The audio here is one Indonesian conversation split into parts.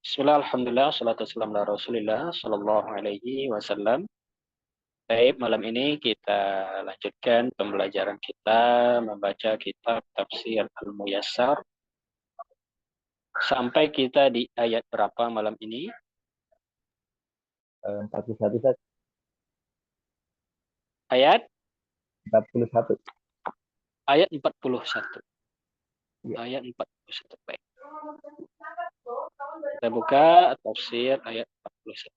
Bismillah, alhamdulillah, salatu wassalamu ala Rasulillah, sallallahu alaihi wasallam. Baik, malam ini kita lanjutkan pembelajaran kita membaca kitab Tafsir Al-Muyassar. Sampai kita di ayat berapa malam ini? 41 Ustaz. Ayat 41. ayat 41. Ya. Ayat 41. Baik. Kita buka tafsir ayat 41.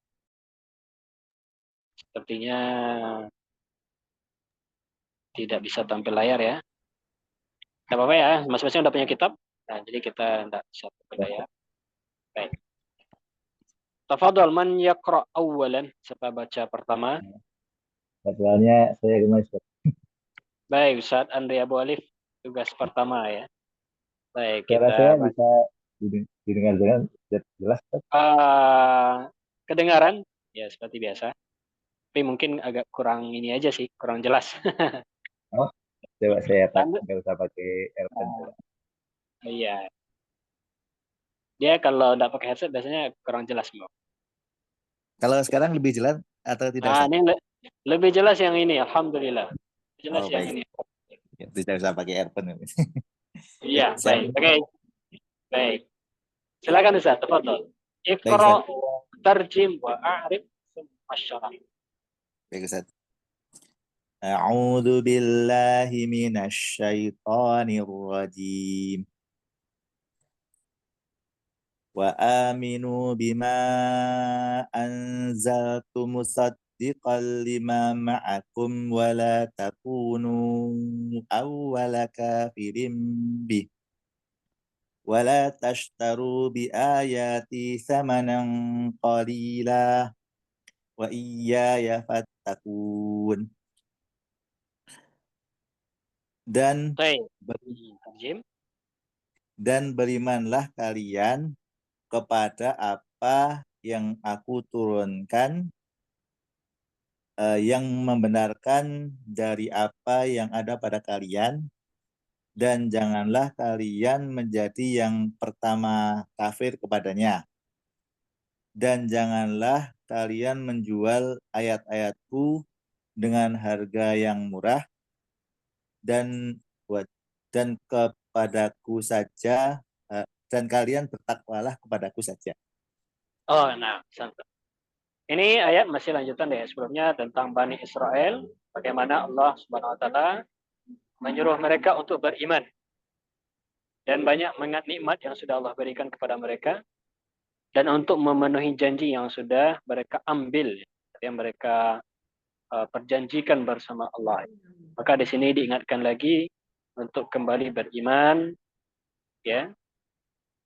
Sepertinya tidak bisa tampil layar ya. Tidak apa-apa ya, masing-masing udah punya kitab. Nah, jadi kita tidak bisa tampil layar. Baik. Tafadhal man yaqra awalan. Siapa baca pertama? Jadwalnya saya gimana Ustaz? Baik, Ustaz Andri Abu Alif, tugas pertama ya. Baik, Suara saya kita bisa didengar dengan jelas Ustaz? kedengaran ya seperti biasa. Tapi mungkin agak kurang ini aja sih, kurang jelas. Oh, coba saya Tanda, nggak usah pakai earphone coba. iya, dia kalau nggak pakai headset biasanya kurang jelas, Bang. Kalau sekarang lebih jelas atau tidak Nah, Ustaz? ini lebih jelas yang ini, alhamdulillah. Jelas Oh yang baik, ini. ya, tidak usah pakai earphone. Iya, Ya, baik. Oke, baik. Silakan Ustaz, tafadhol. baik Iqra Ustaz. wa tarjim wa a'rif summa syarah. Baik Ustaz. A'udzu billahi minasy syaithanir rajim. Wa aminu bima anzaltu musaddiqan lima ma'akum wa la takunu awwala kafirin bih wa la tashtaru bi ayati thamanan qalila wa iyaya fattakun. Dan Baik. Tarjim. dan berimanlah kalian kepada apa yang aku turunkan, yang membenarkan dari apa yang ada pada kalian, dan janganlah kalian menjadi yang pertama kafir kepadanya, dan janganlah kalian menjual ayat-ayatku dengan harga yang murah, dan dan kepadaku saja, dan kalian bertakwalah kepadaku saja. Oh, nah, santai. Ini ayat masih lanjutan ya sebelumnya tentang Bani Israel, bagaimana Allah Subhanahu wa taala menyuruh mereka untuk beriman dan banyak mengingat nikmat yang sudah Allah berikan kepada mereka dan untuk memenuhi janji yang sudah mereka ambil, yang mereka perjanjikan bersama Allah. Maka di sini diingatkan lagi untuk kembali beriman ya,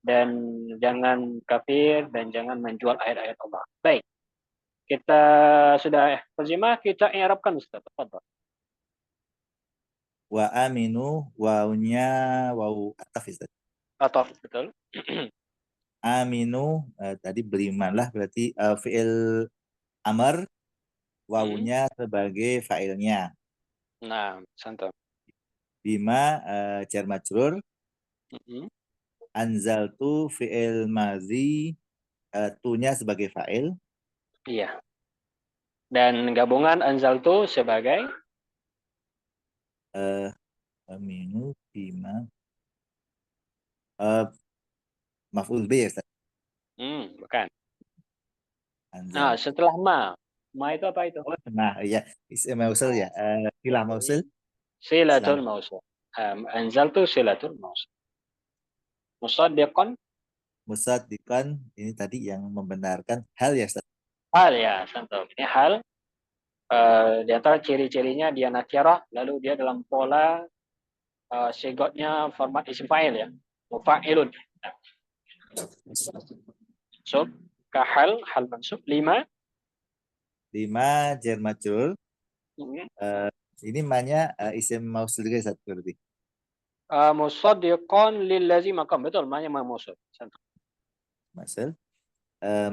dan jangan kafir dan jangan menjual ayat-ayat Allah. Baik. Kita sudah terjemah, kita i'rabkan Ustaz. Tafadhol. Wa aminu, wawunya wawu ataf Ustaz. Atau betul. Aminu, tadi berimanlah berarti fi'il amr, Hmm. wawunya sebagai fa'ilnya. Nah, santai. Bima, jar majrur. Hmm. Anzaltu fi'il mazi, tunya sebagai fa'il. Iya. Dan gabungan anzaltu sebagai uh, Aminu bima, uh, maf'ul bih ya Ustaz. bukan. Nah, Anzal. setelah ma. Ma itu apa itu? Oh, nah ya, isim mausul ya, silah mausul. Silatul Selamat. mausul. Anzaltu silatul mausul. Musaddiqan Musaddiqan, ini tadi yang membenarkan hal ya Ustaz. hal ya, santai. Ini hal di antara ciri-cirinya dia nakirah, lalu dia dalam pola sigotnya format isim fa'il ya. Mufa'ilun. Nah, mansub kahal, hal mansub. Lima. Lima, jar majrur. Hmm. Eh, ini maknya isim mausul juga satu berarti. Musaddiqan lillazi maqam. Betul, maknanya mausul. Maksud.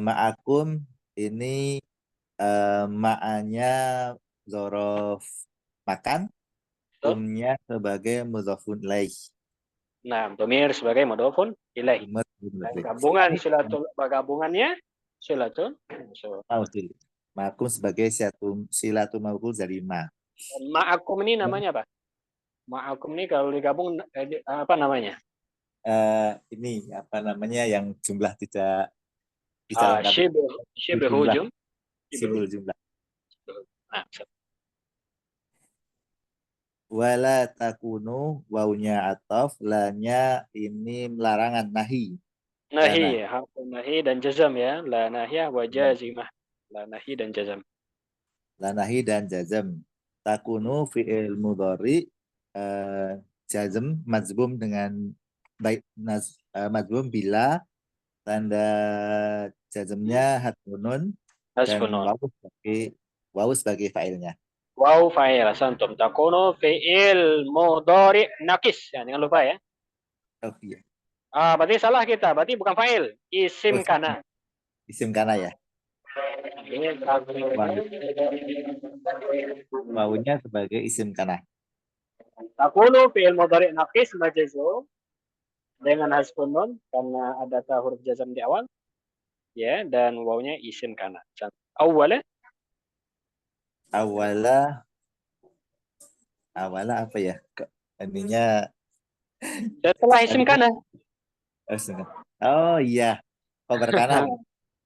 Ma'akum ini ma'anya zorof makan, Betul. kumnya sebagai mudhafun ilaih. Nah, domir sebagai mudhofun ilaih. Gabungannya silatul mausul. Mausul. Ma'akum sebagai silatul mausul dari ma. Ma'akum ini namanya apa? Ma'akum ini kalau digabung apa namanya? Ini apa namanya yang jumlah tidak bisa lengkap. Syibh Jumlah, hujum. simbol jumlah. Nah, Wala takunu waunya ataf, lanya ini larangan nahi. nahi, Lana. harfun nahi dan jazam ya. La nahiyah wa jazimah. La nahi dan jazam. Lanahi dan jazam. Takunu fi'il mudhari jazm majzum dengan baik majzum bila tanda jazmnya hatfunun dan Hasfunun. wawu sebagai fa'ilnya. Waw fa'il santum. Takunu fi'il mudhari nakis. Ya, jangan lupa ya. Oh iya. Berarti salah kita. Berarti bukan fa'il. Oh, Isim kana. isim kana ya. Wawunya sebagai isim kana. Takunu fi'il mudhari nakis majzum dengan hasbun nun karena ada huruf jazam di awal ya, dan wawnya isim kana. Awalnya Awala apa ya? Ininya setelah isim kana. oh iya, khabar kana.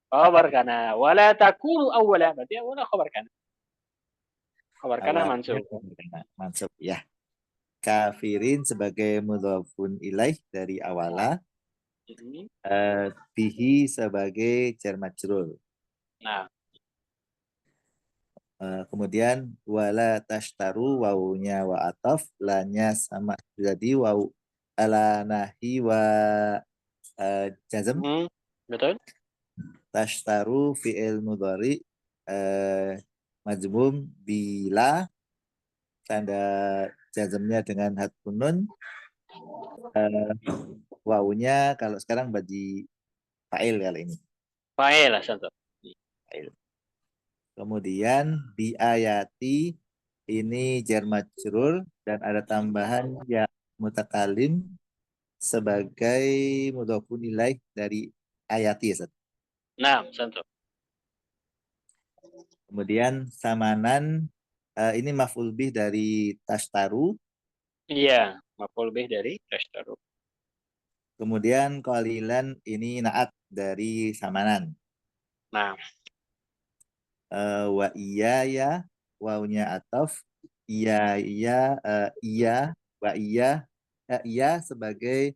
Khabar kana. Wala takunu awala. Berarti awala khabar kana. Khabar kana Awalnya mansub. khabar kana. Mansub ya. Kafirin sebagai mudhafun ilaih dari awala. Bihi sebagai jar majrur. Nah, Kemudian wala tashtaru wawunya wa ataf, lanya sama jadi waw ala nahi wa jazm. betul. Tashtaru fi'il mudhari majmum bila tanda jazmnya dengan hatfun nun. Wawunya kalau sekarang bagi fa'il kali ini. Fa'il lah satu. Fa'il. Kemudian biayati ini jar majrur dan ada tambahan ya mutakalim sebagai mudhofun ilaih dari ayati ya. Nah, satu. Kemudian samanan ini maf'ul bih dari tashtaru. Iya, maf'ul bih dari tashtaru. Kemudian qalilan ini naat dari samanan. Nah, Wa iya ya wawunya ataf. Iya wa iya sebagai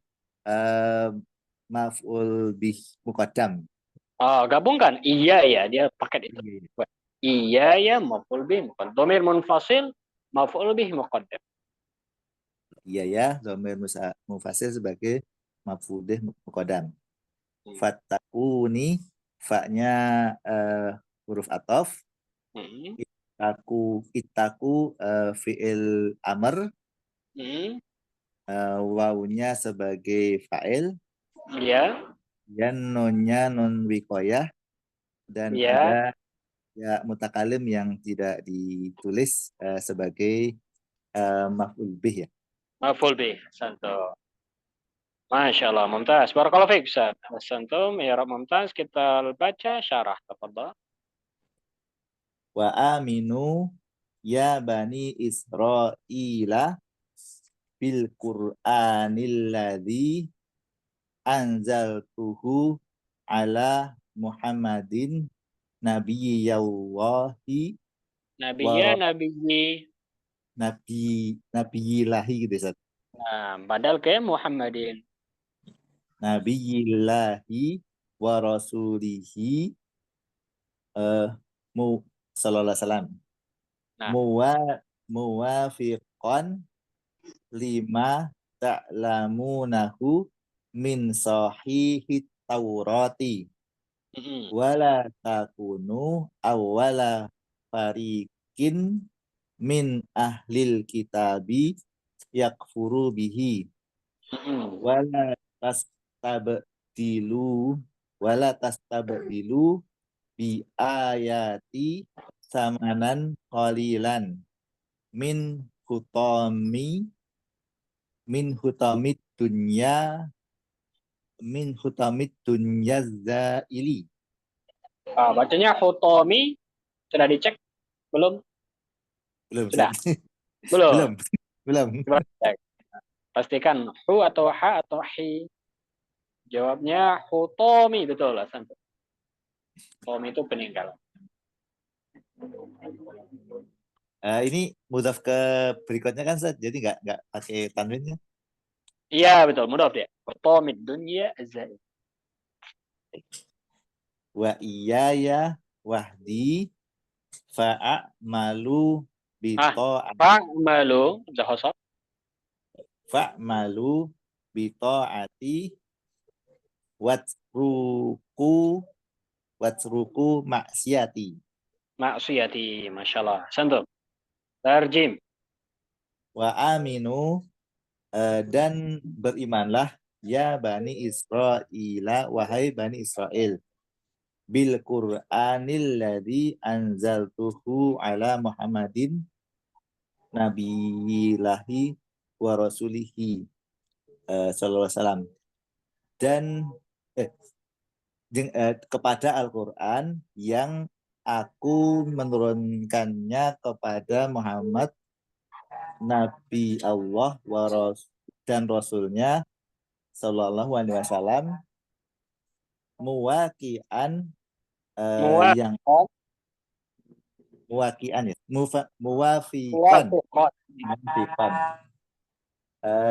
maf'ul bih muqaddam. gabungkan. Iya ya, dia paket itu. Iya ya, maf'ul bih muqaddam. Dhamir munfasil, maf'ul bih muqaddam. Iya ya, dhamir mufasil sebagai maf'ul bih muqaddam. Fattaquni, fa-nya huruf ataf. Itaku fi'il amr. Wawunya sebagai fa'il. Iya. Dan nunnya nun wikoyah. Dan ada ya mutakalim yang tidak ditulis sebagai maf'ul bih ya. Maf'ul bih, santo. Masya Allah, mumtaz. Barakallahu fiik, Ustaz. Ahsantum, ya Rab, mumtaz. Kita baca syarah, tafadhal. Wa aminu ya bani Israila bil Qur'anil ladzi anzaltuhu ala Muhammadin nabiyyallahi Nabiyya, nabiyyi. nabiyillahi gitu Ustaz. Nah, badal ke Muhammadin. Nabiyillahi wa rasulihi sallallahu alaihi wasallam. Nah, Muwafiqan lima ta'lamunahu min sahihit Taurati wala takunu awwala fariqin min ahlil kitabi yakfuru bihi wala tastabdilu bi ayati samanan qalilan min hutamid dunya min hutamid dunya zaili. Bacanya hutomi. Sudah dicek? Belum? Belum, Sudah? Ustaz. Belum? Belum. Belum. Coba cek. Pastikan hu atau ha atau hi. Jawabnya hutomi. Betul, Hasan. Hutomi itu peninggalan. Ini mudhaf ke berikutnya kan, Ustaz? Jadi nggak pakai tanwinnya. Iya, betul. Mudah ya. Hutomi dunia azzail. Wa iyaya wahdi fa'amalu Ah, bita'ati fa'malu. Zahosok. fa'malu bita'ati watruku watruku maksiati. Maksiyati. Masya Allah. Santum. Tarjim. Wa aminu dan berimanlah ya Bani Israila, wahai Bani Israel, bil Qur'anil ladzi anzaltuhu ala Muhammadin nabiyillahi wa rasulihi sallallahu alaihi wasallam, dan kepada Al-Qur'an yang aku menurunkannya kepada Muhammad Nabi Allah dan Rasulnya Sallallahu Alaihi Wasallam, muwakian yang Muwafiqat. muwakian ya muwafiqan Muwafiqat. muwafiqan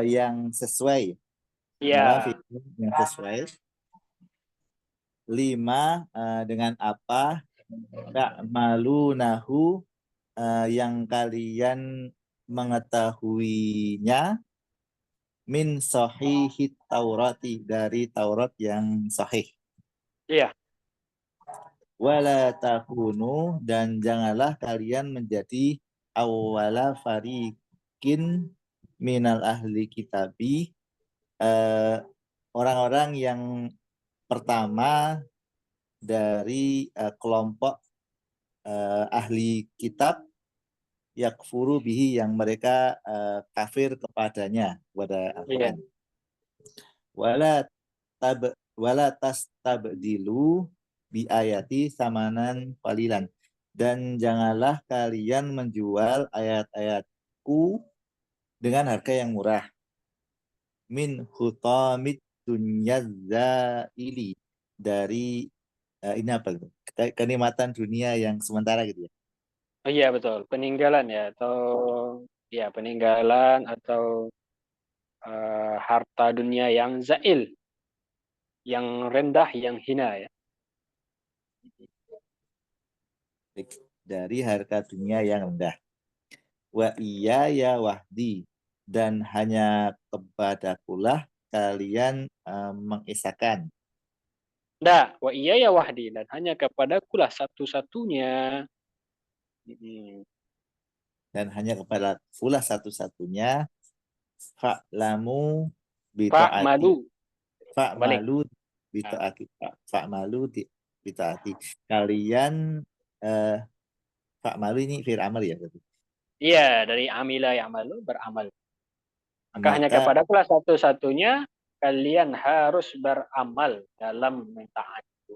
yang sesuai, Iya. muwafiqan yang sesuai lima dengan apa ta'malunahu yang kalian mengetahuinya min sahihit Taurati dari Taurat yang sahih. Iya. Wala takunu dan janganlah kalian menjadi awwala fariqin minal ahli kitabi orang-orang yang pertama dari kelompok ahli kitab yakfuru bihi yang mereka kafir kepadanya kepada Iya. Al-Quran. Wala tastabdilu bi ayati samanan qalilan, dan janganlah kalian menjual ayat-ayatku dengan harga yang murah, min hutamid dunyazaili dari ini apa itu, kenikmatan dunia yang sementara gitu ya. Oh, iya betul. Peninggalan ya atau ya peninggalan atau harta dunia yang zail, yang rendah, yang hina ya. Dari harga dunia yang rendah. Wa iya ya wahdi, dan hanya kepadakulah kalian mengisahkan. Nah, wa iya ya wahdi, dan hanya kepadakulah satu-satunya. Hmm. Dan hanya kepada kulah satu-satunya fa'lamu Pak bitaati Malu balik. fa'malu Nah, bitaati fa'malu bitaati kalian fa'malu ini fi'il amal ya berarti. iya, dari amila yang malu beramal. Maka hanya Maka kepadakulah satu-satunya kalian harus beramal dalam mentaati.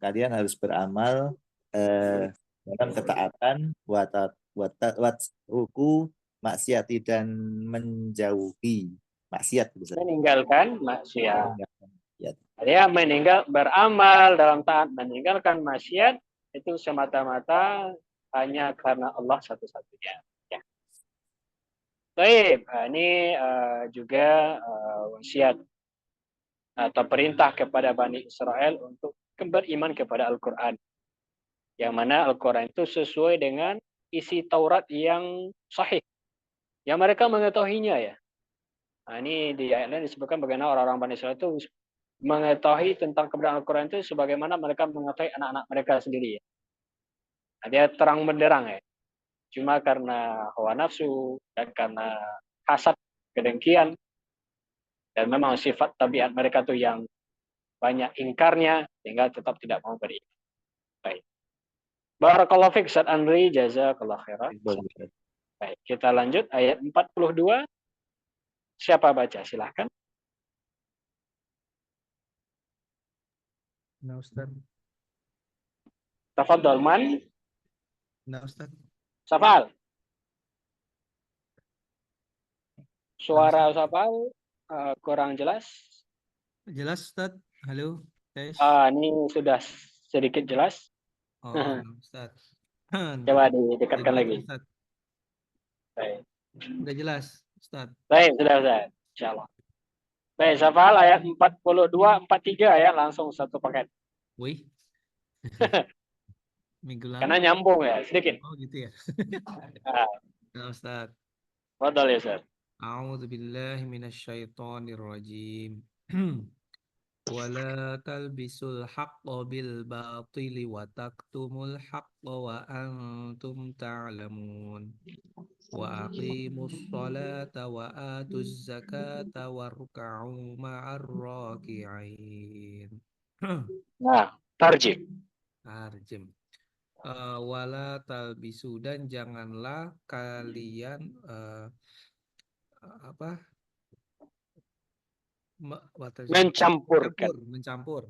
kalian harus beramal dalam ketaatan wat ruku maksiati dan menjauhi maksiat bisa. Meninggalkan maksiat. Ya. Dia meninggal beramal dalam taat, meninggalkan maksiat itu semata-mata hanya karena Allah satu-satunya. Ya. Baik, ini juga wasiat atau perintah kepada Bani Israel untuk beriman kepada Al-Quran. Yang mana Al-Quran itu sesuai dengan isi Taurat yang sahih. Yang mereka mengetahuinya ya. Nah, ini di ayat lain disebutkan bagaimana orang-orang Bani Israel itu mengetahui tentang kebenaran Al-Quran itu sebagaimana mereka mengetahui anak-anak mereka sendiri ya. Nah, dia terang benderang ya. Cuma karena hawa nafsu dan karena hasad, kedengkian, dan memang sifat tabiat mereka tuh yang banyak ingkarnya sehingga tetap tidak mau beriman. Baik. Barakallahu fiik Ustaz Andri, jazakallahu khairan. Baik, kita lanjut ayat 42. Siapa baca? Silahkan. Nah, Ustaz. Tafadhol man. Nah, Ustaz. Safal. Nah, Suara Ustaz. Safal kurang jelas. Jelas, Ustaz? Halo, tes. Ini sudah sedikit jelas. Oh, nah, Ustaz. Coba Udah didekatkan jelas, lagi. Ustaz. Baik, Udah jelas, Ustaz. baik sudah. Insyaallah. Baik, Safal ayat 42, 43 ya, langsung satu paket. Wih, minggu lalu. Karena nyambung ya, sedikit. Oh, gitu ya. Ah, Nah, Ustaz. Fadhol ya, Ustaz. A'udzu billahi minasyaitonir rajim. Wala talbisul haqqo bil batili wa taktumul haqqo wa antum ta'lamun. Wa aqimus salata wa atuz zakata warka'u ma'ar raki'in. Nah, tarjih. Tarjem. Wala talbisu, dan janganlah kalian apa Mencampurkan. mencampur.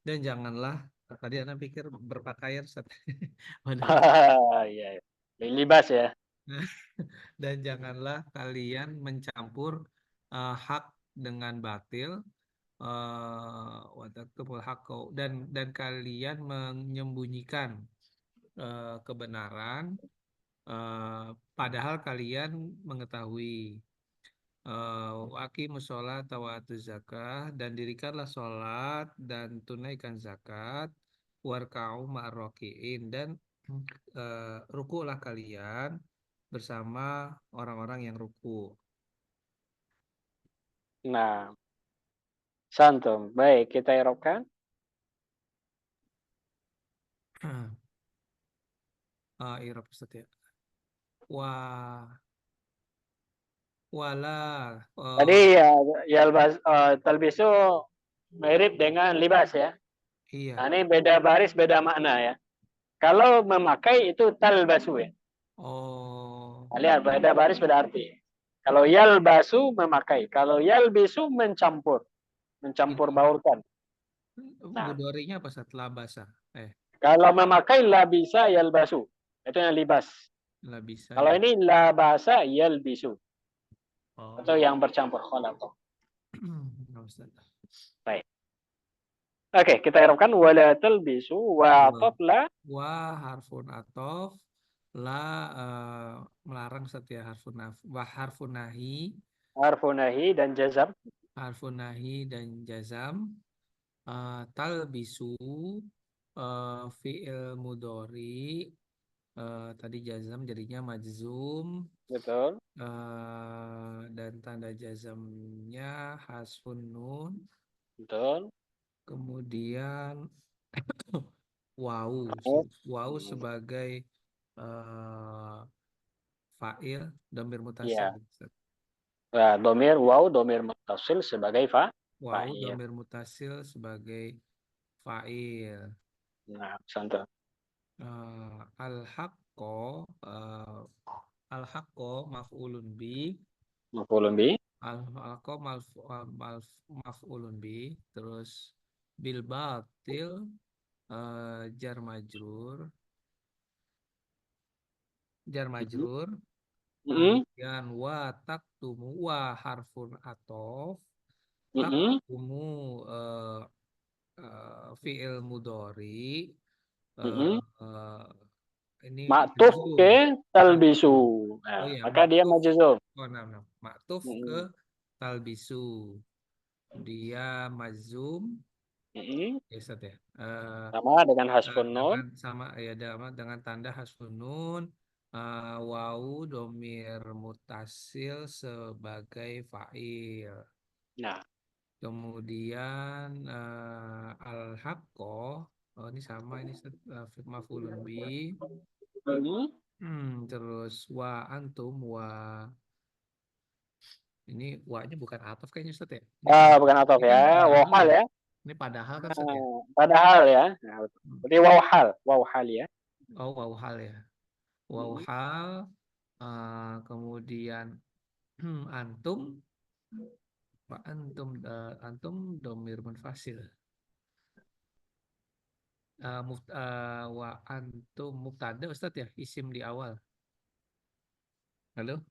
Dan janganlah, tadi Anda pikir berpakaian, Ustaz. Iya, iya. Libas ya. Dan janganlah kalian mencampur hak dengan batil, wataktumul haqqo, dan kalian menyembunyikan kebenaran, padahal kalian mengetahui. Aqimus sholat wa atuz zakah, dan dirikanlah sholat dan tunaikan zakat, warka'u ma'ar raki'in, dan rukulah kalian bersama orang-orang yang ruku. Nah, santum. Baik, kita irobkan. Irab Ustaz ya. Wah, wala. Tadi ya talbisu mirip dengan libas ya. Iya. Nah, ini beda baris, beda makna ya. Kalau memakai itu talbasu ya. Oh, Nah, lihat, beda baris, beda arti. Kalau yalbasu memakai, kalau yalbisu mencampur, mencampur ini baurkan. Nah, mudorinya apa Ustaz? Labasa. kalau memakai labisa yalbasu, itu yang libas. Lah bisa Kalau ya. ini labasa yalbisu, atau Oh. yang bercampur khalaqa. Nggak, Ustaz. Baik. Oke, kita irobkan wala talbisu wa atafla. Wa harfun atof, la melarang setiap harfun nahi, Harfunahi dan jazam. harfun nahi dan jazam. Talbisu, fi'il mudori, tadi jazam jadinya majzum, Betul. dan tanda jazamnya hasfun nun. Betul. Kemudian Wau sebagai fa'il domir mutasil. Ya. Nah, domir mutasil sebagai Wau fa'il. domir mutasil sebagai fa'il. Nah, santai. Al-haqqo maf'ulun bi. Maf'ulun bi. Al-haqqo maf'ulun bi. Terus bil batil jar majrur. Kemudian wa taktumu, wa harfun atof, taktumu fi'il mudori, ini Maktuf ke talbisu. Nah, oh ya, maka dia majzum. maktuf ke talbisu, dia majzum. Ya, Ustaz ya. Sama dengan hasfun nun. Dengan tanda hasfun nun. Wau domir mutasil sebagai fa'il. Nah, Kemudian al-haqqo, ini sama, ini maf'ulun bi. Terus wa antum, ini wa-nya bukan atof kayaknya, Ustaz ya. bukan atof Ini kan ya, padahal wawhal ya. Ini padahal kan, Ustaz ya. Padahal ya. Nah, jadi wawhal ya. Oh, wawhal ya. Wawhal, kemudian antum, Wa antum domir munfasil. Wa antum mubtada Ustaz ya, isim di awal. Halo,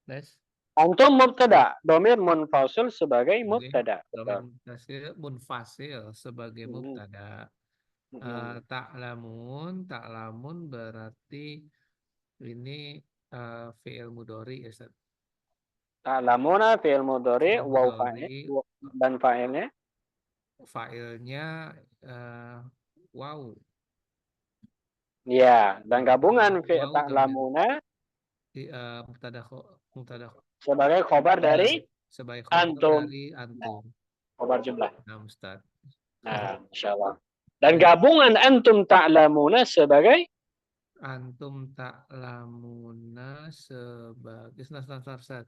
Les? Antum mubtada, domir munfasil sebagai Sebagai mubtada. domir Betul. munfasil sebagai Mm-mm. mubtada. Mm-mm. Ta'lamun berarti ini fi'il mudhari ya Ustaz. Ta'lamuna fi'il mudhari, Fi'il waw fa'il, mudhari, dan fa'ilnya. fa'ilnya wow. Ya, dan gabungan Wow domir ta'lamuna mubtada mubtada sebagai khobar dari sebagai khobar antum. dari Nah, antum. khobar jumlah. Nah, Ustaz. Nah, Masya Allah. Dan gabungan antum ta'lamuna sebagai Antum ta'lamuna sebagai Ustaz.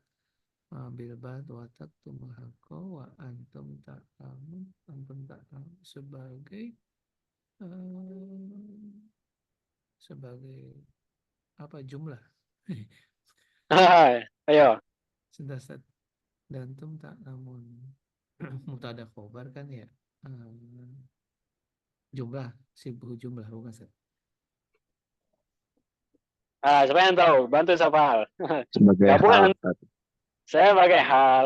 Bil bad wa taktumul haqqa wa antum ta'lamun sebagai apa jumlah? ayo. Sudah Ustaz. Dan antum ta'lamun mubtada khobar kan ya. Eh, jumlah sibuk jumlah bukan Ustaz? Siapa yang tahu? Bantu siapa hal. Sebagai Gabungan hal. saya pakai hal.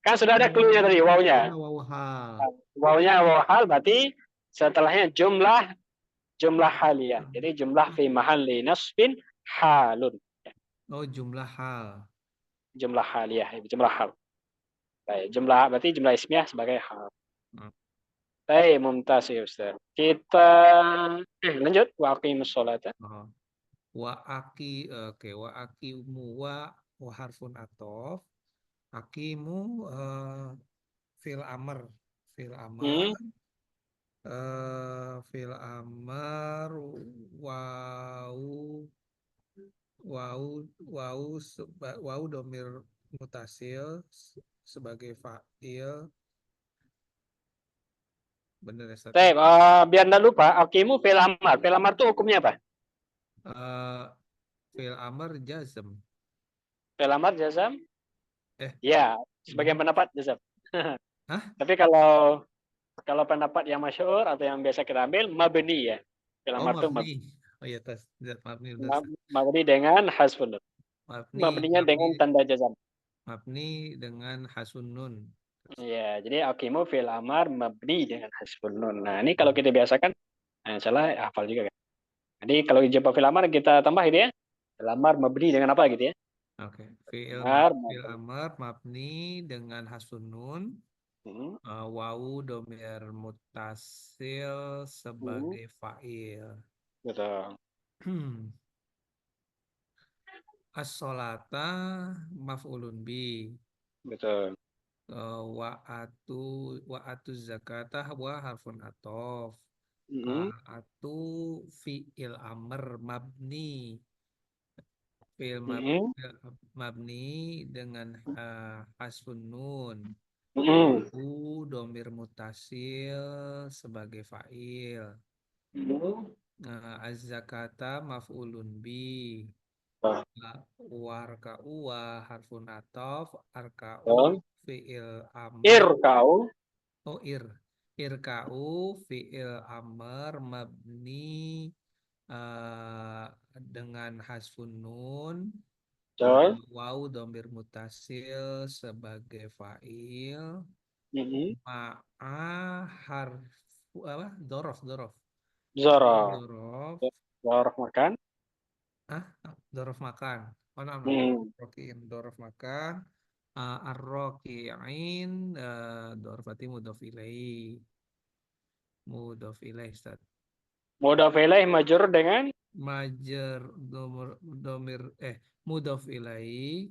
Kan sudah ada clue-nya tadi, wawnya. Wow hal. Wawnya waw hal berarti setelahnya jumlah haliyah. Jadi jumlah fi mahalli nasbin halun. Oh, jumlah hal. Jumlah haliyah, jumlah hal. Baik, jumlah berarti jumlah ismiyah sebagai hal. Hmm. Baik, mumtaz ya Ustaz. Kita lanjut wa aqimus sholata. Oh. Wa aqimu wa harfun atof. Aqimu fil amr. Fil amr. Hmm. Fil amr wau wau wau domir mutasil sebagai fa'il. Bener ya Ustaz? Baik, biar enggak lupa, aqimu fil amar. Fil amar itu hukumnya apa? Fil amr jazm. Fil amar jazam? Ya, sebagian Hmm. pendapat jazam. Hah? Tapi kalau pendapat yang masyhur atau yang biasa kita ambil mabni ya. Fil Oh, amar itu mabni. Oh iya, tas. Mabni udah. mabni dengan hasfun nun. Mabninya dengan Mabni tanda jazam. Mabni dengan hasun nun. Ya, jadi aqimu fil amar mabni dengan hasfun nun. Nah, ini kalau kita biasakan, salah hafal juga kan. Jadi kalau jumpa fil amar kita tambah gitu ya. Fil amar mabni dengan apa gitu ya? Oke. Fi'il Amar, amar mabni dengan hasun nun. hmm, Wawu domir mutasil hmm, sebagai fa'il. betul. As-sholata maf'ulun bi. Betul. Wa'atu zakata wa harfun atof. Hmm, Atu fi'il amr mabni. Fi'il hmm, mabni dengan hasfun nun. hmm, Domir mutasil sebagai fa'il. hmm. Az-zakata maf'ulun bi. Betul. Warka'u wa harfun atof. Arka'u Betul. fi'il amr. Irkau. Oh, irka'u fi'il amr mabni dengan hasfun nun. Betul. Waw domir mutasil sebagai fa'il. Hmm. Ma'a harfu apa? Dorof. Zoro. Dorof. Zoro makan. Dorof makan. Oh, no. Hmm. Rokiin dorof makan. Ar-roki'in dorof berarti mudhof ilaih. Mudhof ilaih, Ustaz. Mudhaf ilaih majrur dengan Majer domir mudhof ilaih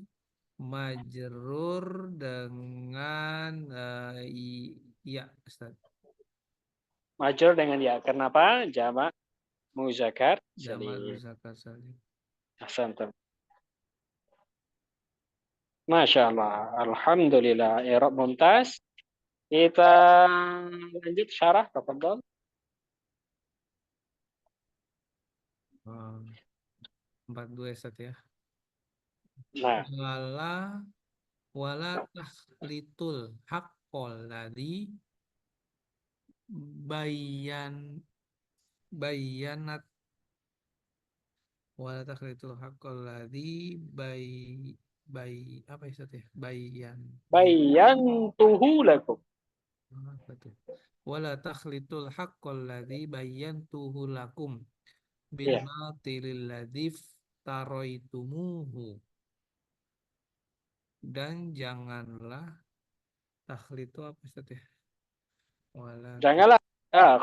majrur dengan ya Ustaz. majrur dengan ya. Kenapa? Jamak muzakkar Jamak salim. muzakkar salim. Ahsantum. Masya Allah. Alhamdulillah. I'rab mumtaz. Kita lanjut syarah. Tafadhol. 42 Ustaz ya. Nah, Lala wala takhlitul haqqal ladzi bayan bayanat wala takhlitul haqqal ladzi apa ya? Bayantuhu lakum. Apa tuh? Wala takhlitul haqqal ladzi bayantuhu lakum bil Ya, batilil ladzi taraitumuhu, dan janganlah takhlitu apa Ustaz ya? Wala janganlah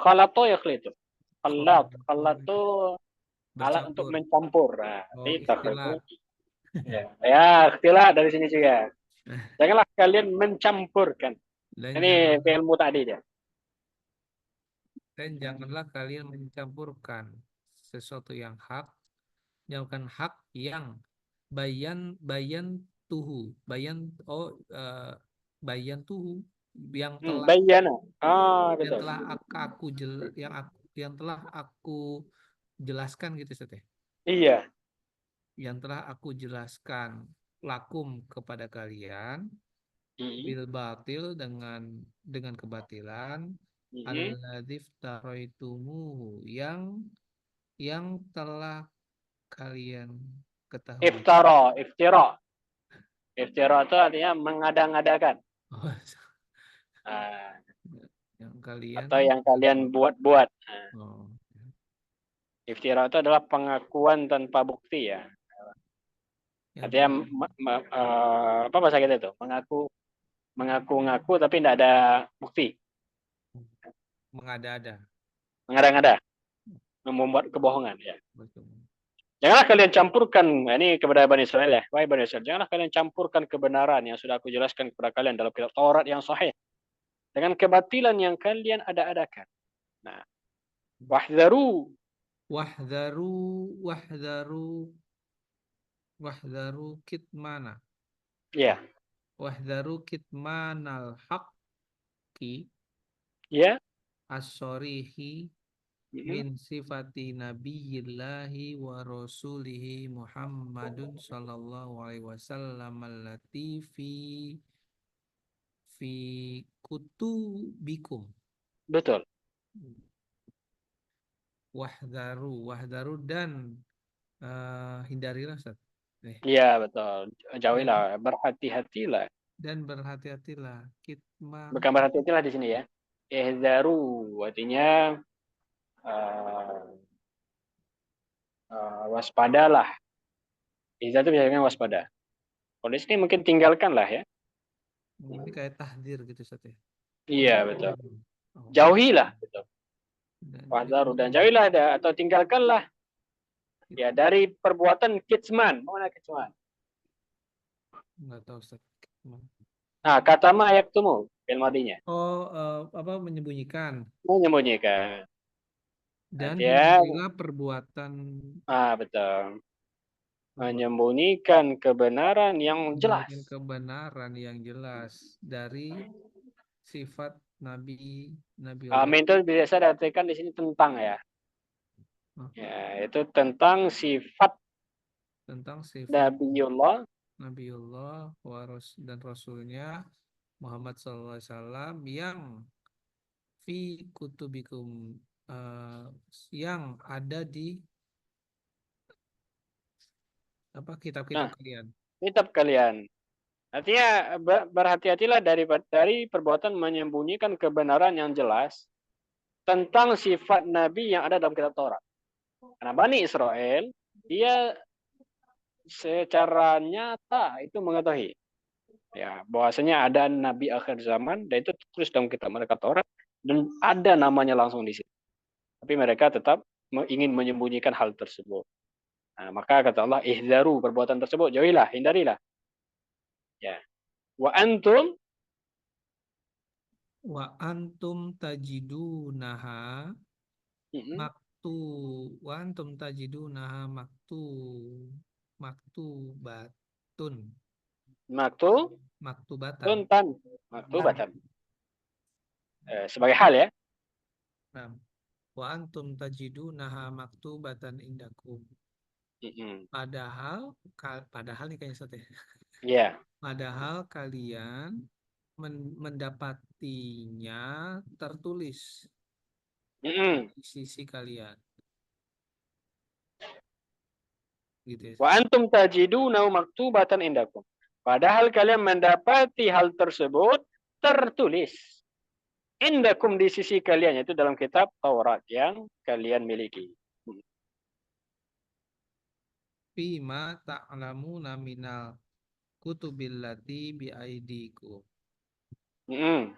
khalato yakhlitu. Khalat takhlitu itu alat untuk bercampur. mencampur. Nah, Oh, nanti takhlitu. ikhtilat. Ya, ya, ikhtilat dari sini juga. Janganlah kalian mencampurkan. Dan Ini jangan ilmu tadi dia. dan janganlah kalian mencampurkan sesuatu yang hak, jangan hak yang bayan tuhu, bayan tuhu yang telah Bayana. Ah, betul. yang telah aku jelaskan gitu Ustaz ya. Iya. Yang telah aku jelaskan lakum kepada kalian bil batil dengan kebatilan alladzif taraitumuhu yang telah kalian ketahui. Iftira. Iftira itu artinya mengada-ngadakan. Oh, Ah, yang kalian atau yang kalian buat-buat. Nah, oh, iftira itu adalah pengakuan tanpa bukti ya. yang Artinya kalian apa bahasa kita itu? Mengaku-ngaku tapi tidak ada bukti. mengada-ada. Mengada-ngada, membuat kebohongan ya. Betul. Janganlah kalian campurkan, nah, ini kepada Bani Israel ya. Wahai Bani Israel, janganlah kalian campurkan kebenaran yang sudah aku jelaskan kepada kalian dalam kitab Taurat yang sahih dengan kebatilan yang kalian ada-adakan. Nah, wahdharu. Wahdharu wahdharu wahdharu kitmana. Ya. Wahdharu kitmanal haqqi Ya. as-sorihi min sifati nabiyillahi wa rasulihi Muhammadun sallallahu alaihi wasallam allati fi kutubikum. Betul. Wahdharu dan hindarilah Ustaz. Iya, betul. Jauhilah, berhati-hatilah. Dan berhati-hatilah. Kitman. Bukan berhati-hatilah di sini ya. Ihzaru, artinya waspadalah. Ihzar itu biasanya waspada. Kalau di sini mungkin tinggalkanlah ya. Ini kayak tahdir gitu Ustaz ya. Iya, betul. Oh. Jauhilah, betul. Dan Wahdaru dan jauhilah atau tinggalkanlah ya dari perbuatan kitman. Mana kitman? Enggak tahu Ustaz. Nah, kata ma yaktumu fil madinya. Oh, apa menyembunyikan. Menyembunyikan. Dan Artinya, hindarilah perbuatan betul. Menyembunyikan kebenaran yang jelas. kebenaran yang jelas dari sifat Nabi Allah. Amin itu biasa diartikan di sini tentang ya. Ya, itu tentang sifat Tentang sifat Nabiullah dan Rasulnya Muhammad SAW yang fi kutubikum yang ada di apa kitab-kitab kalian. Kitab kalian. Artinya berhati-hatilah dari perbuatan menyembunyikan kebenaran yang jelas tentang sifat Nabi yang ada dalam kitab Taurat. Karena Bani Israel, dia secara nyata itu mengetahui ya bahwasanya ada Nabi akhir zaman dan itu terus dalam kitab mereka Taurat dan ada namanya langsung di situ. Tapi mereka tetap ingin menyembunyikan hal tersebut. Nah, maka kata Allah, ihzaru perbuatan tersebut, jauhilah, hindarilah. Ya. Wa antum tajidunaha maktubatan. maktubatan. Sebagai hal ya. Nah, wa antum tajidunaha maktubatan indakum. Padahal nih kayaknya Ustaz ya. Ya. Padahal kalian mendapatinya tertulis Mm-mm. di sisi kalian. Gitu ya. Wa antum tajiduna maktubatan indakum. Padahal kalian mendapati hal tersebut tertulis indakum di sisi kalian, yaitu dalam kitab Taurat yang kalian miliki. Fima ta'lamuna minal kutubillati biaidikum. Mm-mm.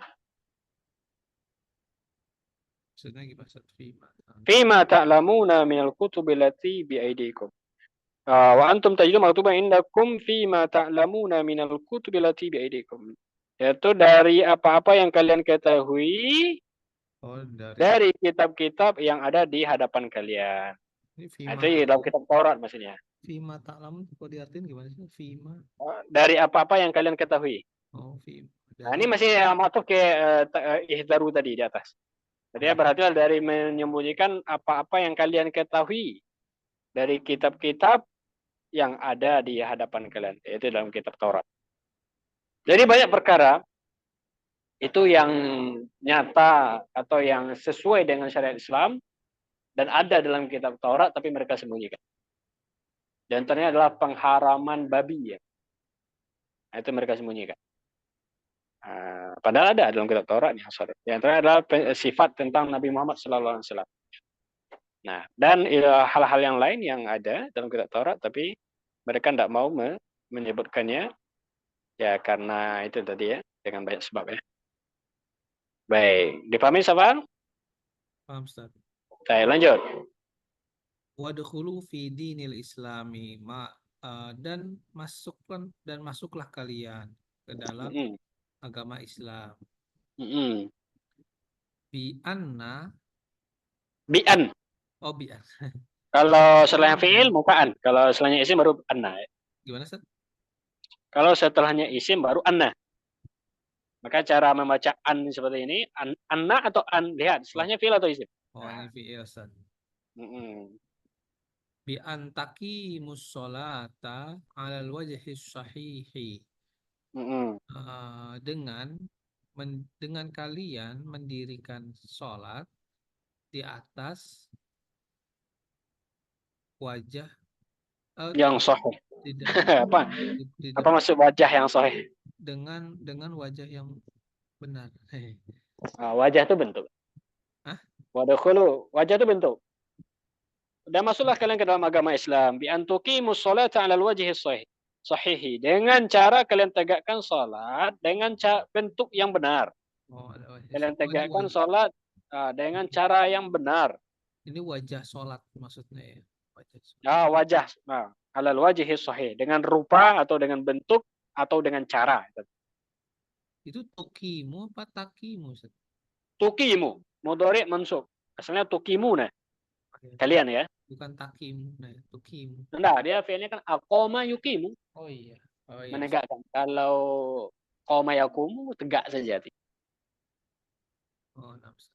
Maksudnya gimana? Fima. Fima ta'lamuna minal kutubi lati biaidikum. Wa antum tajiduna maktuban indakum fima ta'lamuna minal kutubi lati biaidikum. Yaitu dari apa-apa yang kalian ketahui Oh, dari kitab-kitab yang ada di hadapan kalian. ini Itu dalam kitab Taurat maksudnya. Fima ta'lamun kok diartiin gimana sih? Fima. Dari apa-apa yang kalian ketahui. Oh, Fima. Nah, ini Dari masih masuk ke ihdaru tadi di atas. Jadi ya berarti dari menyembunyikan apa-apa yang kalian ketahui dari kitab-kitab yang ada di hadapan kalian, yaitu dalam kitab Taurat. Jadi banyak perkara itu yang nyata atau yang sesuai dengan syariat Islam dan ada dalam kitab Taurat tapi mereka sembunyikan. Di antaranya adalah pengharaman babi ya. Nah, itu mereka sembunyikan. Padahal ada dalam kitab Taurat yang sorry. Di antaranya adalah sifat tentang Nabi Muhammad SAW. Nah, dan hal-hal yang lain yang ada dalam kitab Taurat tapi mereka tidak mau menyebutkannya ya karena itu tadi ya dengan banyak sebab ya. Baik, dipahami Safal? paham, Ustaz. Saya lanjut. Wadkhulu fi dinil islami dan masuklah kalian ke dalam Mm-mm. agama Islam. Mm-mm. Bi anna Bi'an. oh bi an. Kalau setelahnya fi'il mukaan. Kalau setelahnya isim baru anna. Gimana, Ustaz? Kalau setelahnya isim baru anna. Maka cara membaca an seperti ini, anna atau an. Lihat, setelahnya fi'il atau isim. Oh, ini fi'il, Ustaz. Mm-mm. Bi antaki mussolata alal wajhi sahihi. Mm-mm. Dengan kalian mendirikan sholat di atas wajah Yang sahih. tidak Apa? di Apa maksud wajah yang sahih? dengan wajah yang benar. Wajah itu bentuk. Hah? Wadkhulu, wajah itu bentuk. Dan masuklah kalian ke dalam agama Islam. Bi antuqimus sholata 'alal wajhi sahihi. Dengan cara kalian tegakkan salat dengan bentuk yang benar. Oh, ada wajah. Kalian Oh, ini tegakkan salat dengan cara yang benar. ini wajah sholat maksudnya ya. Wajah sholat. Wajah. 'Alal wajhi sahih. Dengan rupa atau dengan bentuk atau dengan cara. Itu tukimu apa takimu, Ustaz? Tuqimu. Mudhari' mansub. Asalnya tuqimu nah. Kalian ya. Bukan takimu, nah, tukimu. Enggak, dia fi'ilnya kan aqama yuqimu. Oh iya. Oh iya. Menegakkan. Kalau qama yaqumu tegak saja. Oh, nafsu.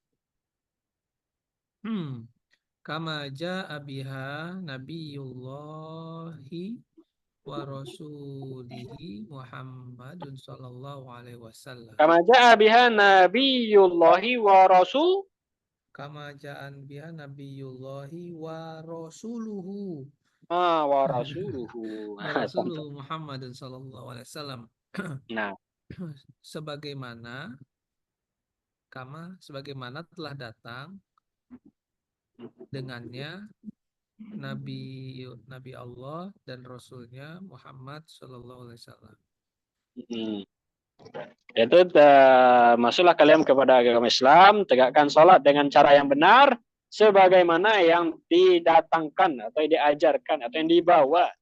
Kama ja'a biha nabiyullahi wa rasulihi Muhammadun sallallahu alaihi wasallam. Kama ja'a biha nabiyullahi wa rasul. Kama ja'an biha nabiyullahi wa rasuluhu. Wa rasuluhu. Wa rasuluhu Muhammadun sallallahu alaihi wasallam. Nah, sebagaimana telah datang dengannya Nabi Allah dan Rasulnya Muhammad Sallallahu Alaihi Wasallam. Itu masuklah kalian kepada agama Islam, tegakkan sholat dengan cara yang benar, sebagaimana yang didatangkan atau diajarkan atau yang dibawa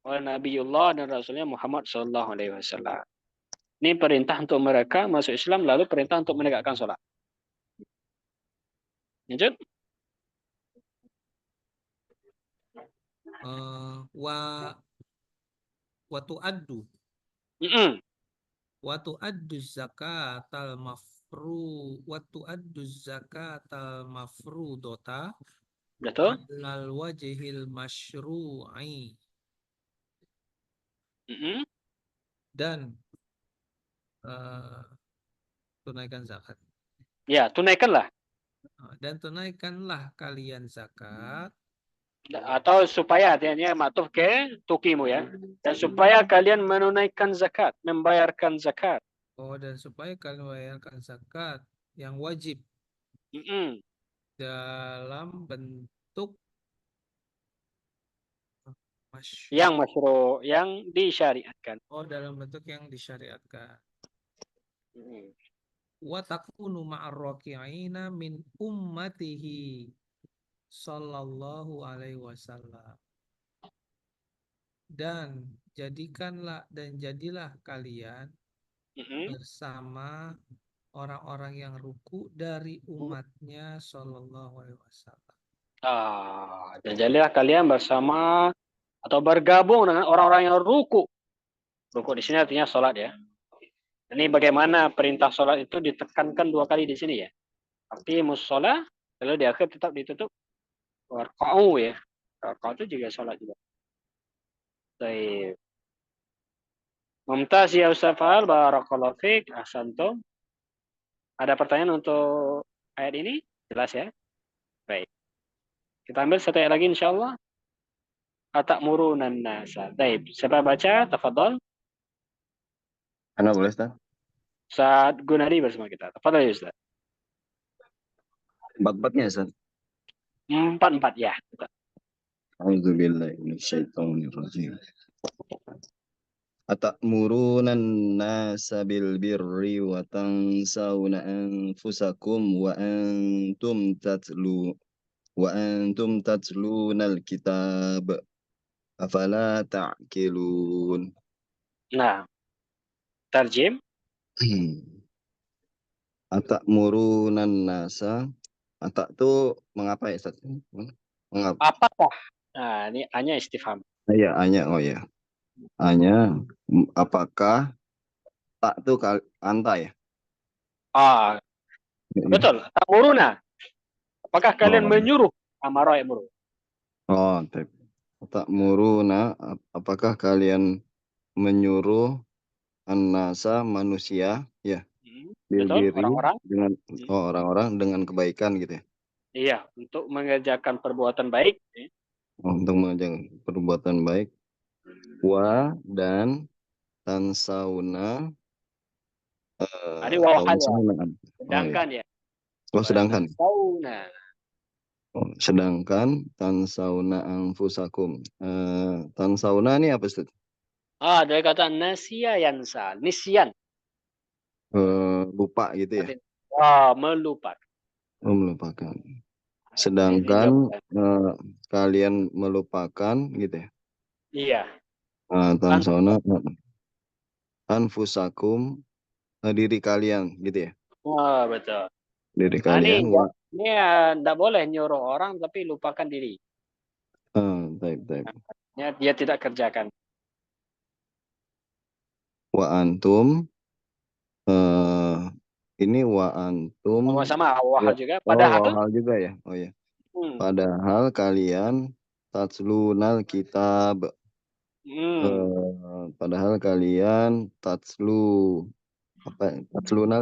oleh Nabiullah dan Rasulnya Muhammad Sallallahu Alaihi Wasallam. Ini perintah untuk mereka masuk Islam, lalu perintah untuk menegakkan sholat. Lanjut. Wa tu'addu zakatal mafrudota Betul. alal wajhil masyru'i dan tunaikan zakat. Ya, tunaikanlah. Dan tunaikanlah kalian zakat. Atau supaya artinya matuf ke tukimu ya. Dan supaya kalian menunaikan zakat, membayarkan zakat. Dan supaya kalian membayarkan zakat yang wajib Mm-mm. dalam bentuk Yang masyru', yang disyariatkan. dalam bentuk yang disyariatkan. Mm. Wa takunu ma'ar raki'ina min ummatihi sallallahu alaihi wasallam. Dan jadilah kalian Mm-mm. bersama orang-orang yang ruku dari umatnya sallallahu alaihi wasallam. Dan jadilah kalian bersama atau bergabung dengan orang-orang yang ruku. Ruku di sini artinya sholat ya. Ini bagaimana perintah sholat itu ditekankan 2 kali di sini ya. Tapi musola, lalu di akhir tetap ditutup warqa'u ya. Warqa'u itu juga sholat juga. Baik. Mumtaz ya Ustaz Fahal, barakallahu fiik, ahsantum. Ada pertanyaan untuk ayat ini? Jelas ya? Baik. Kita ambil satu ayat lagi insyaallah. Atamuruna nasa. Baik. Siapa baca? Tafadhol. Ana boleh, Ustaz? Ustaz Gunadi bersama kita. Tafadhol ya Ustaz. 4-4-nya, Ustaz. 4 ya. A'udzubillahi minasyaitonirrajim. Atamuruna an-nasa bil birri wa tansawna anfusakum wa antum tatlunal kitab afala ta'qilun. Nah, tarjim. Atamuruna an-nasa. Atak itu mengapa ya, Ustaz? Mengapa? Apakah? Nah, ini hanya istifham. Ya, hanya, oh ya. Hanya, apakah tak itu anta ya? Betul. Tamuruna. Apakah kalian Oh, menyuruh? Amara ya'muru. tak muruna, apakah kalian menyuruh an-nasa manusia ya Betul, bilbiri orang-orang. dengan orang-orang dengan kebaikan gitu ya. Iya, untuk mengerjakan perbuatan baik. Untuk mengerjakan perbuatan baik dan tansauna Ada wawahal ya. taunsauna. Sedangkan ya. Sedangkan. Sauna. Sedangkan tansauna anfusakum. Tansauna ini apa, Ustaz? Dari kata nasya yansa. Nisyan. Lupa gitu ya. Melupakan. Melupakan. Sedangkan kalian melupakan gitu ya. Iya. Tansauna anfusakum, diri kalian gitu ya. Betul. Diri kalian. Ini tidak boleh nyuruh orang tapi lupakan diri. Baik. Dia tidak kerjakan. Wa antum, ini wa antum. Sama wahal juga. Padahal. Wahal juga ya. Oh ya. Padahal kalian tatslunal kitab. Padahal kalian tatslunal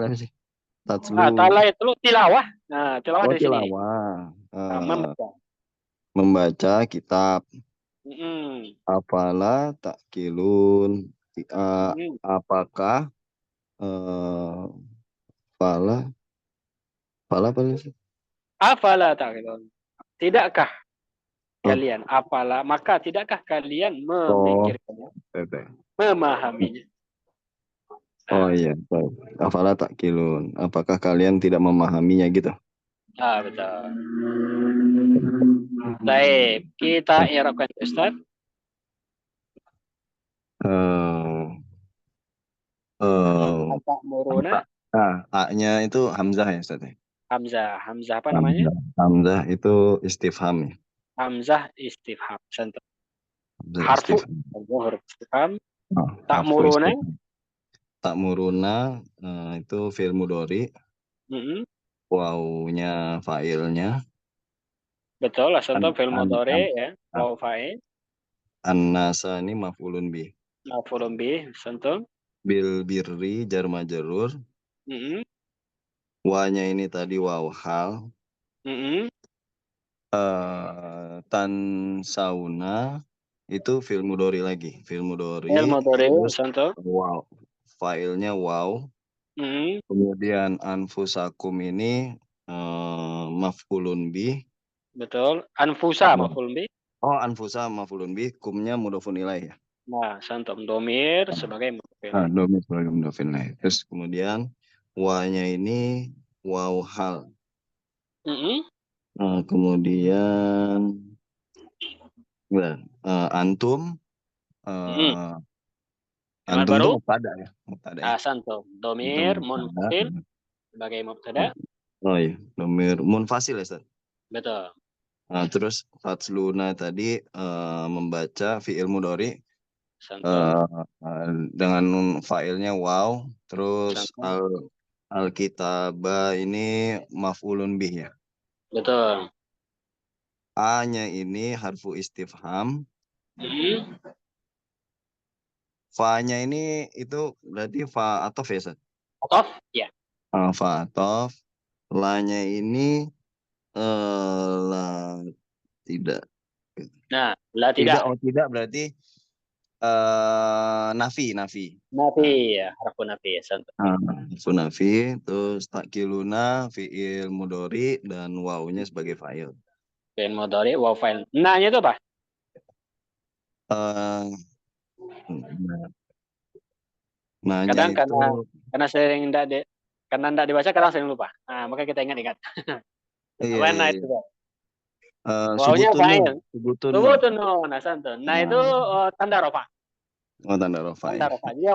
apa sih? Tala itu tilawah. Nah, tilawah di sini. Membaca kitab. Afala ta'qilun. Apakah fala apa sih? Afala ta'qilun. Tidakkah kalian? Maka tidakkah kalian memikirkannya? Memahaminya. Oh iya, afala ta'qilun. Apakah kalian tidak memahaminya gitu? Betul. Baik, kita i'rabkan Ustaz. Atamuruna. A-nya itu hamzah ya, Ustaz? Hamzah apa namanya? Hamzah itu istifham ya. Hamzah istifham. Harfu istifham. Ta'muruna itu fi'il mudhari. Wawunya fa'ilnya. Betul, contoh fi'il mudhari ya. Wawu fa'il. An-nasa ini maf'ulun bih. Maf'ulun bih, contoh. bil birri jar majrur. Mm-mm. Wa-nya ini tadi waw hal. Mm-mm. Tan sauna itu fi'il mudhari lagi. Fi'il mudhari Fi'il mudhari, terus contoh. wow. Filenya wow. Mm-mm. Kemudian anfusakum ini maf'ulun bih. Betul. Anfusa maf'ul bih. Oh, anfusa maf'ulun bih, kumnya mudhofun ilaih ya. Nah, contoh domir sebagai mudhari. Domir sebagai mudhofun ilaih. Terus kemudian wa-nya ini waw hal. Mm-mm. Kemudian antum Mm-mm. eh, Amal antum itu baru. mubtada ya, mubtada ya. Contoh Antum domir mubtada. munfasil sebagai mubtada. Oh iya, domir munfasil ya, Ustaz. Betul. Nah, terus tatsluna tadi membaca fi'il mudhari Contoh. dengan fa'ilnya wow, terus Contoh. al-kitaba ini maf'ulun bih ya. Betul. A-nya ini harfu istifham, Mm-mm. fa-nya ini itu berarti fa atof ya, Ustaz? Atof, ya. Fa atof, la-nya ini la tidak. Nah, la Tidak, tidak. tidak berarti nafi. Nafi, ya. Harfu nafi, ya. Contoh. Sunafi, terus takiluna, fi'il mudhari, dan wawunya sebagai fa'il. Fi'il mudhari wa fa'il. Nah-nya itu apa? Eh, Nanya Kadang itu karena sering karena tidak dibaca kadang sering lupa. Nah, maka kita ingat. iya, Apa iya, nah iya. itu? Wawunya Subutun nun, fa'il. subutun nun. Subutun nun. Nah, contoh. Nah, itu tanda rofa. Oh, tanda rofa Tanda ya. rofa. Dia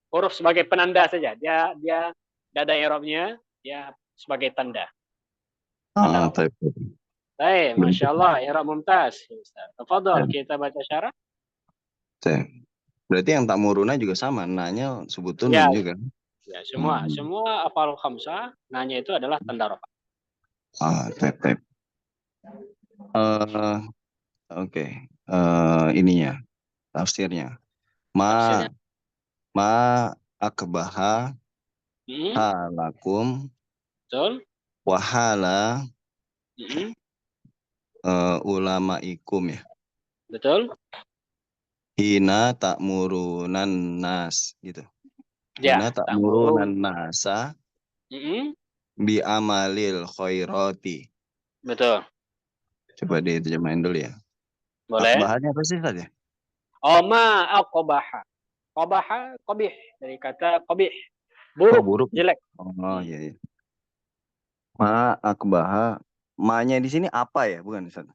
huruf sebagai penanda saja. Dia tidak ada i'rabnya, dia sebagai tanda. Tanda rofa. Type. Baik, Masya Allah, i'rab mumtaz. Tafadhol, kita baca syarah. Berarti yang tak muruna juga sama, nanya subutun Ya, nun juga. ya, semua afal khamsah, nanya itu adalah tanda rofa. Type. Oke. Ininya, tafsirnya. Tafsirnya. Ma akbaha Hmm, halakum betul. wahala Hmm, ulamaikum ya. betul. Hina ta'murunan nas gitu. Ya, Hina tak murun. ta'murunan nasa Hmm, bi amalil khairati. betul. Coba diterjemahin dulu ya. Boleh. Akbahannya apa sih tadi? Ma aqbaha. Qabaha, qabih. Dari kata qabih. Buruk, Buruk. jelek. Iya. Ma akbaha. Ma-nya di sini apa ya? Bukan Ustaz?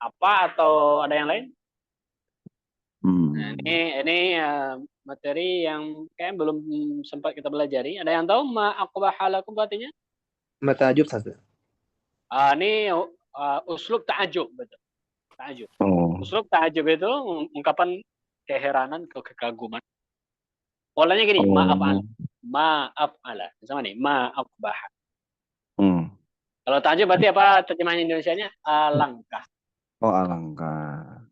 Apa atau ada yang lain? Nah, Hmm. ini materi yang kayak belum sempat kita pelajari. Ada yang tahu ma aqbaha lakum artinya? Ta'ajub, Ustaz. Ini uslub ta'ajub, betul. Ta'ajub. Oh. Uslub ta'ajub itu ungkapan keheranan, kekaguman. Polanya gini, maaf ala. Sama nih, ma'aqbah. Kalau ta'ajub berarti apa terjemahan Indonesianya? Alangkah. Oh, alangkah.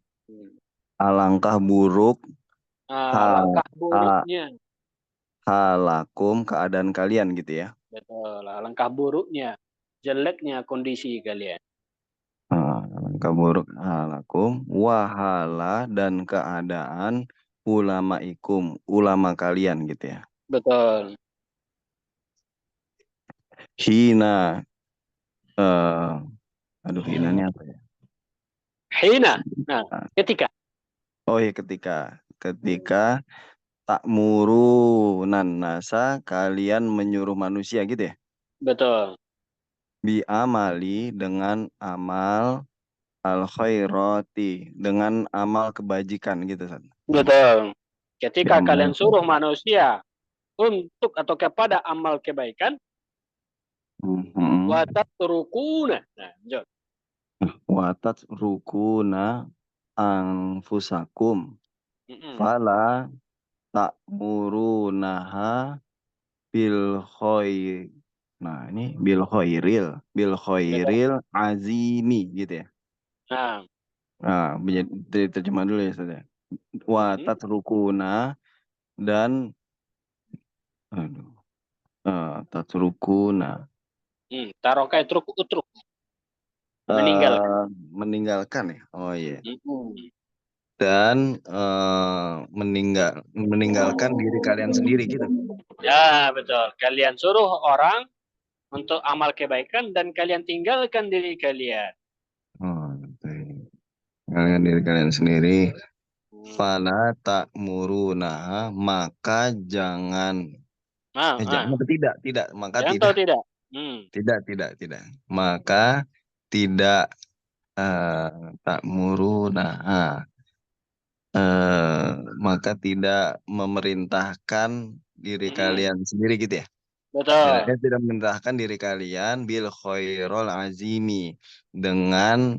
Alangkah buruk. Alangkah buruknya. Halakum, keadaan kalian gitu ya. Betul, alangkah buruknya. Jeleknya kondisi kalian. Alangkah buruk halakum. Wahala dan keadaan ulamaikum, ulama kalian gitu ya. Betul. Hina. Hinanya apa ya? Hina. Nah, ketika. Oh iya, ketika ta'murunan nasa, kalian menyuruh manusia gitu ya. Betul. Bi amali, dengan amal al khairati, dengan amal kebajikan gitu kan. Betul. Ketika Ya, kalian suruh manusia untuk atau kepada amal kebaikan, watat rukuna. Nah, lanjut. Watat rukuna anfusakum. Fala ta'murunaha bil khair. Nah, ini bil khairil azimi gitu ya. Nah, Nah, terjemah dulu ya, Ustaz. wa Hmm. tatrukuna dan tatrukuna Taroka utruk meninggalkan. meninggalkan ya. Oh iya. Hmm. Dan meninggalkan diri kalian sendiri gitu. Ya, betul. Kalian suruh orang untuk amal kebaikan dan kalian tinggalkan diri kalian. Oh, betul. Meninggalkan diri kalian sendiri. Hmm. Fala ta'muruna, maka jangan jangan apa tidak, maka Jangan tahu tidak. Hmm. tidak. Maka tidak ta'muruna. Maka tidak memerintahkan diri kalian sendiri gitu ya. Betul. Tidak memerintahkan diri kalian bil khairul azimi dengan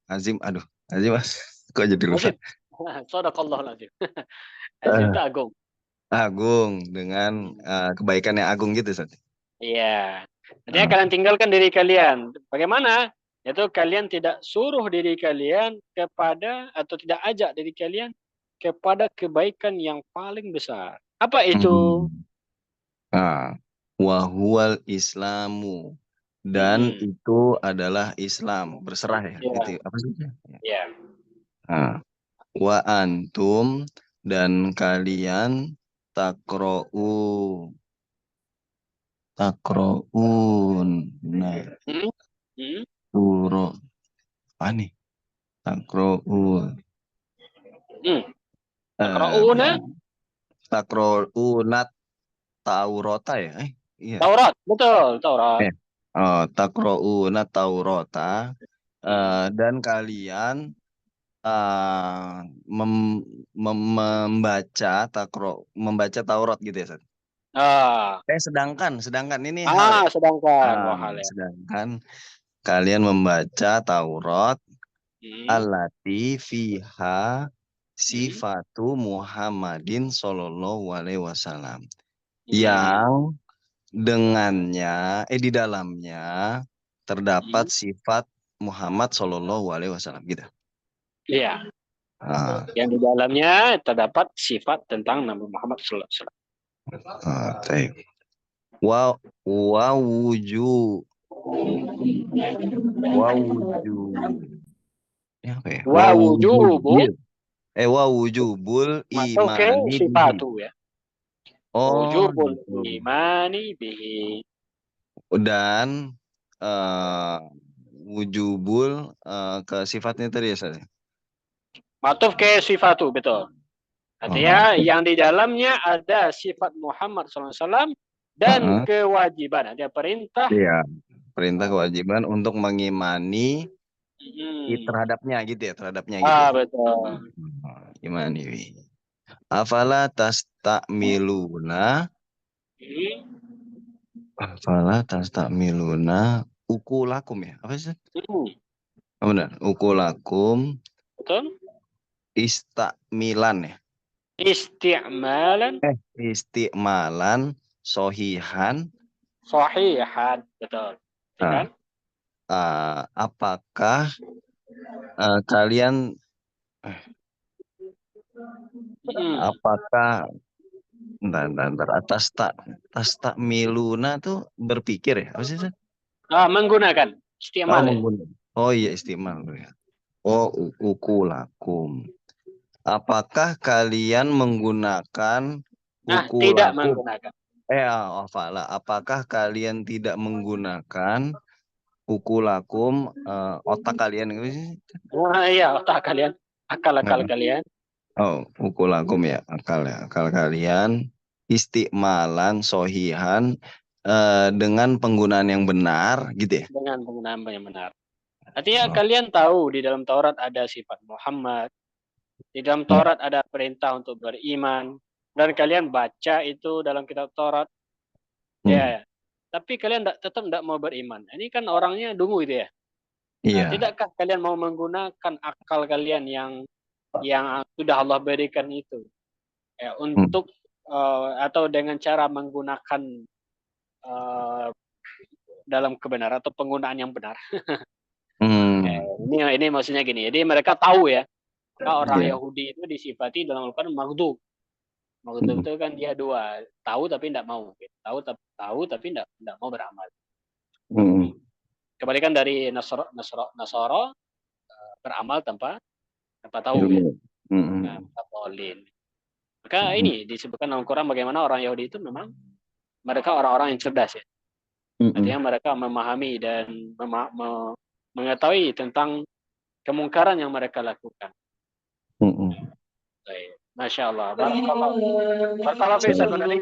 azim, azim kok jadi lupa. Azim. Sadaqallahu lazim. Azim Eh, itu agung. agung dengan kebaikan yang agung gitu, Ustaz. Iya. Artinya Eh, kalian tinggalkan diri kalian. Bagaimana? Yaitu kalian tidak suruh diri kalian kepada atau tidak ajak diri kalian kepada kebaikan yang paling besar. Apa itu? hmm. Wahuwal Islamu, dan Hmm. itu adalah Islam, berserah ya. Ya, Itu apa sih? ya. Ah, wa antum, dan kalian takroun nah Hmm. Hmm. turo apa nih takroun Hmm. Takra'una takrounat taurota ya iya Taurat. Betul, Taurat. eh takrounat taurota Hmm. dan kalian membaca Taurat gitu ya, Ustaz? Ah, Sedangkan ini hal ya. sedangkan wahal ya. Sedangkan kalian membaca Taurat Hmm. allati fiha Hmm. sifatu Muhammadin Shallallahu Alaihi Wasallam, Hmm. yang dengannya di dalamnya terdapat Hmm. sifat Muhammad Shallallahu Alaihi Wasallam gitu. Iya. Ah, Yang di dalamnya terdapat sifat tentang Nabi Muhammad SAW. baik. Wa wuju wa wuju ya apa ya Wa wujubu wa wujubul masuk ke imani bihi. sifatu ya. Oh Wujubul gitu. imani bihi. Dan wujubul ke sifatnya tadi ya, Ustaz? Matuf ke sifatu, betul. Oh, Artinya yang di dalamnya ada sifat Muhammad SAW dan heeh. kewajiban. Ada perintah. Iya, perintah kewajiban untuk mengimani Hmm. terhadapnya gitu ya. Betul. Imani bihi. Afala tastakmiluna Hmm. ukulakum ya. Apa sih? Hmm. Oh, benar. Ukulakum Betul. istakmilan ya. Isti'malan Istimalan sohihan. sahihan. Betul. Ya kan? Nah, apakah kalian Hmm. apakah bentar, atas tak miluna tuh berpikir ya? Apa sih, Ustaz? Menggunakan isti'mal ya. Menggunakan. Oh iya, istimal ya. Oh, ukulakum. Apakah kalian menggunakan Tidak ukulakum? menggunakan. Afala. Apakah kalian tidak menggunakan ukulakum, otak kalian gitu sih? Iya, otak kalian, akal-akal Heeh. kalian. Oh, ukulakum ya, akal kalian istimalan sohihan dengan penggunaan yang benar gitu ya. Dengan penggunaan yang benar. Artinya Oh. kalian tahu di dalam Taurat ada sifat Muhammad, di dalam Taurat ada perintah untuk beriman, dan kalian baca itu dalam kitab Taurat, ya. Tapi kalian tetap tidak mau beriman. Ini kan orangnya dungu itu ya. Iya. Tidakkah kalian mau menggunakan akal kalian yang sudah Allah berikan itu ya, untuk atau dengan cara menggunakan dalam kebenaran atau penggunaan yang benar? Hmm. Ini maksudnya gini. Jadi mereka tahu ya Maka orang Iya. Yahudi itu disifati dalam Al-Quran maghdub. Maghdub itu kan dia dua, tahu tapi tidak mau. Tahu tapi tidak mau beramal. Kebalikan dari Nasara beramal tanpa tahu. Ilmu. Bolin. Maka ini disebutkan dalam Al-Quran bagaimana orang Yahudi itu memang mereka orang-orang yang cerdas ya. Artinya mereka memahami dan mengetahui tentang kemungkaran yang mereka lakukan. Baik. Masya Allah. Barakallahu fiik, Ustaz Gunadi.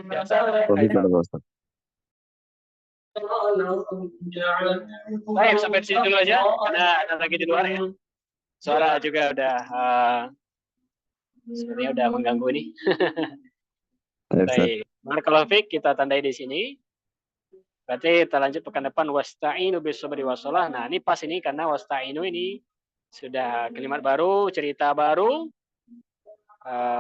Baik, sampai di sini dulu aja. Ada lagi di luar ya. Suara juga udah sebenarnya udah mengganggu nih. Baik. Barakallahu fiik, kita tandai di sini. Berarti kita lanjut pekan depan wasta'inu bis-sabri was-shalah. Nah, ini pas ini karena wasta'inu ini sudah kalimat baru, cerita baru.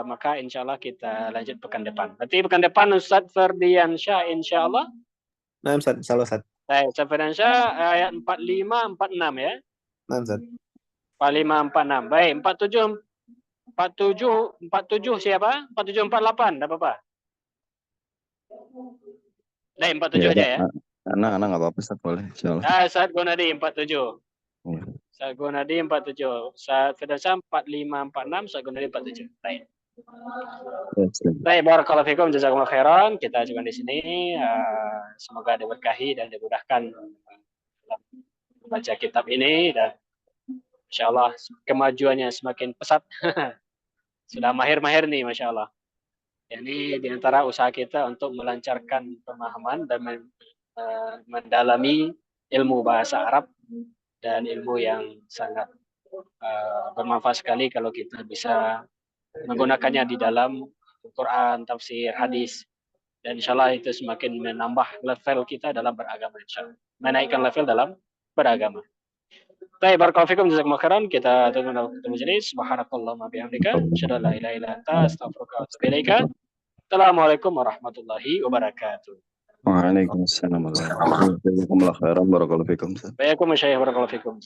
Maka insya Allah kita lanjut pekan depan. Berarti pekan depan Ustaz Ferdiansyah insya Allah. Nah, Ustaz, salah Ustaz. Baik, Ustaz Ferdiansyah ayat 45 46 ya. Nah, Ustaz. 45 46. Baik, 47 siapa? 47 48 enggak apa-apa. Nah, 47 aja ya. Anak nggak apa-apa, Ustaz, boleh. Insyaallah. Saat Gonadi 47. Saat Gonadi 47. Saat Firdausah 45 46, saat Gonadi 47. Baik. Baik, barakallahu fikum, jazakumullah khairan. Kita juga di sini semoga diberkahi dan dimudahkan dalam membaca kitab ini dan insyaallah kemajuannya semakin pesat. Sudah mahir-mahir nih, Masya Allah. Ini diantara usaha kita untuk melancarkan pemahaman dan mendalami ilmu bahasa Arab dan ilmu yang sangat bermanfaat sekali kalau kita bisa menggunakannya di dalam Al-Quran, tafsir, hadis. Dan insya Allah itu semakin menambah level kita dalam beragama. Insya Allah. Menaikkan level dalam beragama. Baik, barakallahu fikum, jazakumullah khairan. Kita tutup majelis. Subhanakallahumma bihamdika, asyhadu an la ilaha illa anta, astaghfiruka wa atubu ilaika. Assalamualaikum warahmatullahi wabarakatuh. Waalaikumsalam warahmatullahi wabarakatuh. Jazakumullah khairan, barakallahu fikum. Baik, barakallahu fikum.